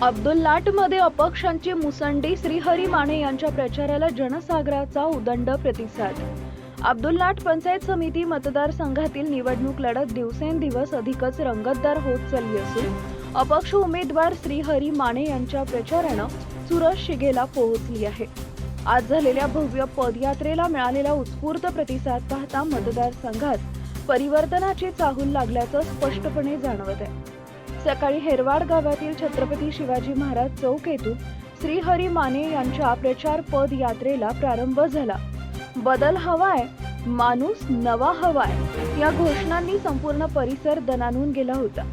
अब्दुल लाटमध्ये अपक्षांची मुसंडी, श्रीहरी माने यांच्या प्रचाराला जनसागराचा उदंड प्रतिसाद। अब्दुल लाट पंचायत समिती मतदारसंघातील निवडणूक लढत दिवसेंदिवस अधिकच रंगतदार होत चालली असून अपक्ष उमेदवार श्रीहरी माने यांच्या प्रचारानं चुरस शिगेला पोहोचली आहे। आज झालेल्या भव्य पदयात्रेला मिळालेला उत्स्फूर्त प्रतिसाद पाहता मतदारसंघात परिवर्तनाची चाहूल लागल्याचं स्पष्टपणे जाणवत आहे। सकाळी हेरवाड गावातील छत्रपती शिवाजी महाराज चौक येथून श्रीहरी माने यांच्या प्रचार पदयात्रेला प्रारंभ झाला। बदल हवाय, माणूस नवा हवाय या घोषणांनी संपूर्ण परिसर दणाणून गेला होता।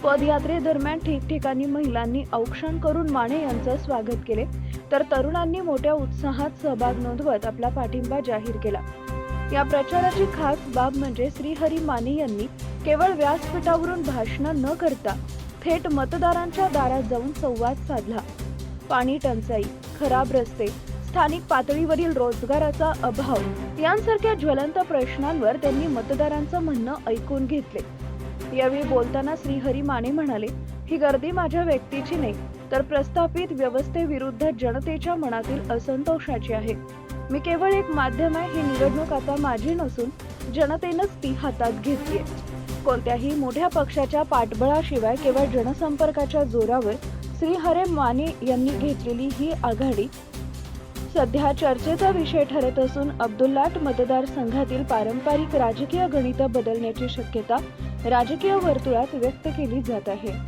पदयात्रेदरम्यान ठिकठिकाणी महिलांनी औक्षण करून माने यांचं स्वागत केले, तर तरुणांनी मोठ्या उत्साहात सहभाग नोंदवत आपला पाठिंबा जाहीर केला। या प्रचाराची खास बाब म्हणजे श्रीहरी माने यांनी केवळ व्यासपीठावरून भाषण न करता थेट मतदारांच्या दारात जाऊन संवाद साधला। पाणी टंचाई, खराब रस्ते, स्थानिक पातळीवरील रोजगाराचा अभाव यांसारख्या ज्वलंत प्रश्नांवर त्यांनी मतदारांचं म्हणणं ऐकून घेतले। यावेळी बोलताना श्रीहरी माने म्हणाले, ही गर्दी माझ्या व्यक्तीची नाही, तर प्रस्थापित व्यवस्थेविरुद्ध जनतेच्या मनातील असंतोषाची आहे। मी केवळ एक माध्यम आहे। ही निवडणूक आता माझी नसून जनतेनंच ती हातात घेतलीय। कोणत्याही मोठ्या पक्षाच्या पाठबळाशिवाय केवळ जनसंपर्काच्या जोरावर श्रीहरी माने यांनी घेतलेली ही आघाडी सध्या चर्चेचा विषय ठरत असून अब्दुल लाट मतदारसंघातील पारंपरिक राजकीय गणित बदलण्याची शक्यता राजकीय वर्तुळात व्यक्त केली जात आहे।